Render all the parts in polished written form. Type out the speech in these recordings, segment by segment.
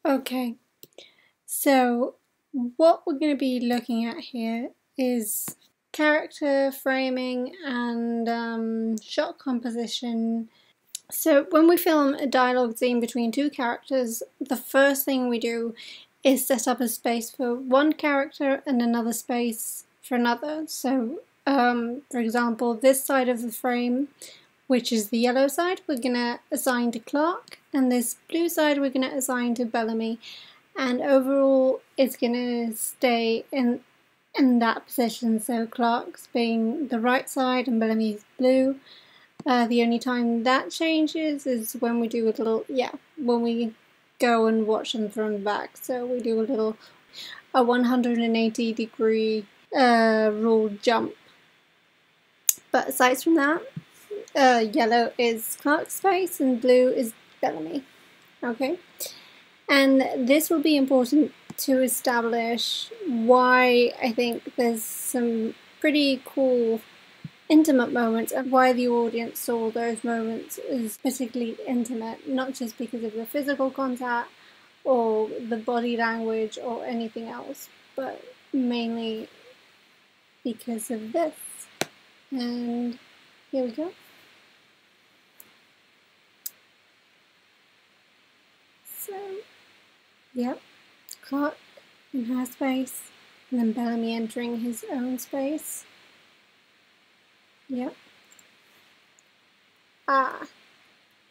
Okay, so what we're going to be looking at here is character framing and shot composition. So when we film a dialogue scene between two characters, the first thing we do is set up a space for one character and another space for another. So for example, this side of the frame, which is the yellow side, we're going to assign to Clark, and this blue side we're going to assign to Bellamy. And overall it's going to stay in that position, so Clark's being the right side and Bellamy's blue. The only time that changes is when we do a little, when we go and watch them from the back. So we do a 180-degree rule jump. But aside from that, yellow is Clark's space and blue is Bellamy. Okay? And this will be important to establish why I think there's some pretty cool intimate moments and why the audience saw those moments as particularly intimate, not just because of the physical contact or the body language or anything else, but mainly because of this. And here we go. So, yep, Clark in her space, and then Bellamy entering his own space. Yep.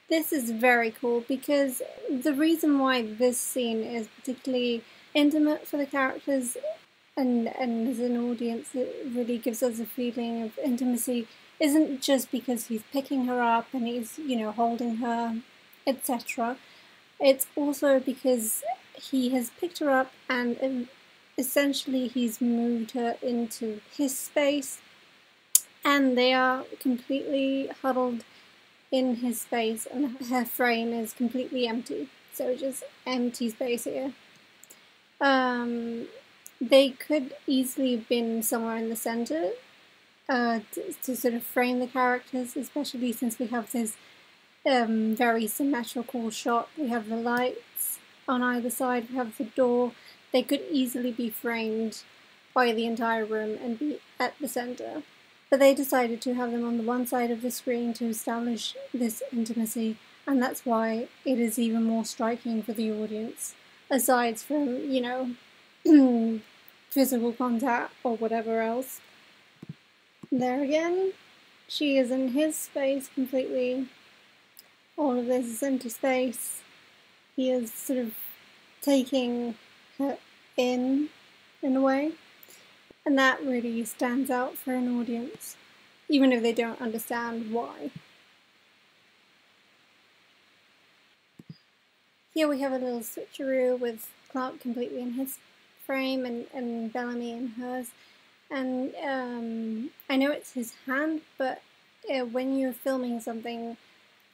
This is very cool because the reason why this scene is particularly intimate for the characters and as an audience it really gives us a feeling of intimacy isn't just because he's picking her up and he's, holding her, etc. It's also because he has picked her up and essentially he's moved her into his space, and they are completely huddled in his space, and her frame is completely empty. So just empty space here. They could easily have been somewhere in the center to sort of frame the characters, especially since we have this very symmetrical shot. We have the lights on either side, we have the door. They could easily be framed by the entire room and be at the center. But they decided to have them on the one side of the screen to establish this intimacy, and that's why it is even more striking for the audience, aside from, physical contact or whatever else. There again, she is in his space completely. All of this is empty space. He is sort of taking her in a way. And that really stands out for an audience, even if they don't understand why. Here we have a little switcheroo with Clark completely in his frame and Bellamy in hers. And I know it's his hand, but when you're filming something,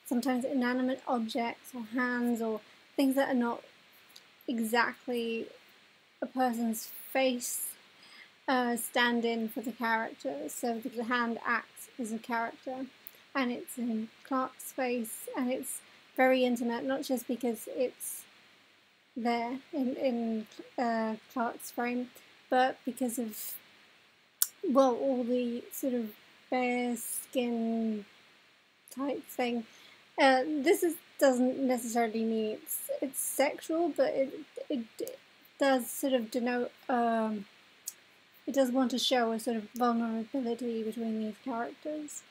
sometimes inanimate objects or hands or things that are not exactly a person's face stand in for the character, so the hand acts as a character, and it's in Clark's face, and it's very intimate, not just because it's there in Clark's frame, but because of, all the sort of bare skin type thing. This doesn't necessarily mean it's sexual, but it does sort of denote it does want to show a sort of vulnerability between these characters.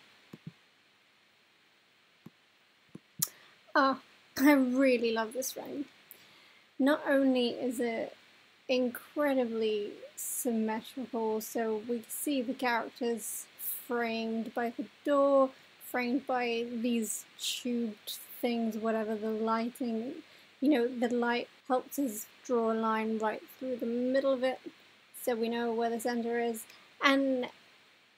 I really love this frame. Not only is it incredibly symmetrical, so we see the characters framed by the door, framed by these tubed things, whatever the lighting, the light helps us draw a line right through the middle of it, so we know where the center is. And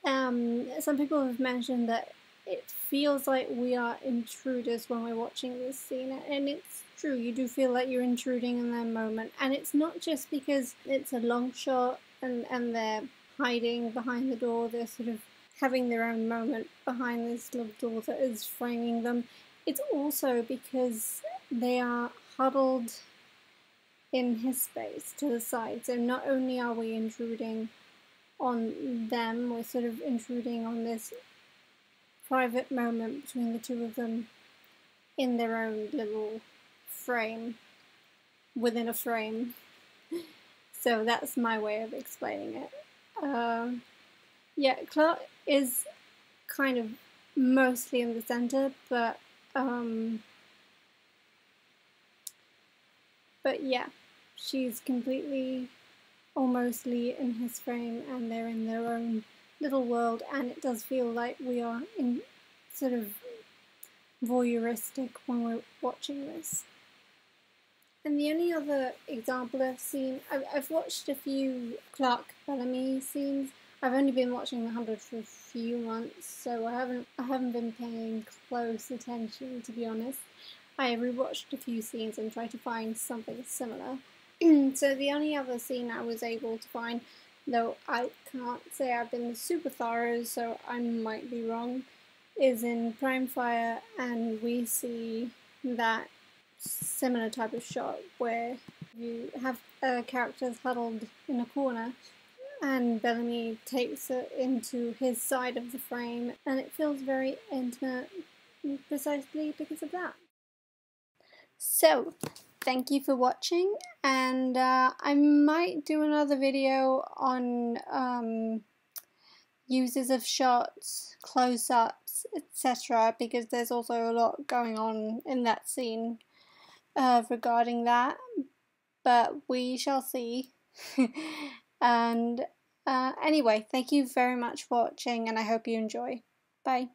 some people have mentioned that it feels like we are intruders when we're watching this scene, and it's true, you do feel like you're intruding in their moment. And it's not just because it's a long shot and they're hiding behind the door, they're sort of having their own moment behind this little door that is framing them. It's also because they are huddled in his space to the side. So not only are we intruding on them, we're sort of intruding on this private moment between the two of them in their own little frame within a frame. So that's my way of explaining it. Yeah, Clark is kind of mostly in the center, but yeah, she's completely or mostly in his frame, and they're in their own little world, and it does feel like we are in sort of voyeuristic when we're watching this. And the only other example I've seen, I've watched a few Clark Bellamy scenes. I've only been watching The 100 for a few months, so I haven't been paying close attention, to be honest. I rewatched a few scenes and tried to find something similar. So the only other scene I was able to find, though I can't say I've been super thorough, so I might be wrong, is in Prime Fire, and we see that similar type of shot where you have characters huddled in a corner and Bellamy takes it into his side of the frame, and it feels very intimate precisely because of that. So, thank you for watching, and I might do another video on uses of shots, close-ups, etc., because there's also a lot going on in that scene regarding that, but we shall see. And anyway, thank you very much for watching, and I hope you enjoy. Bye.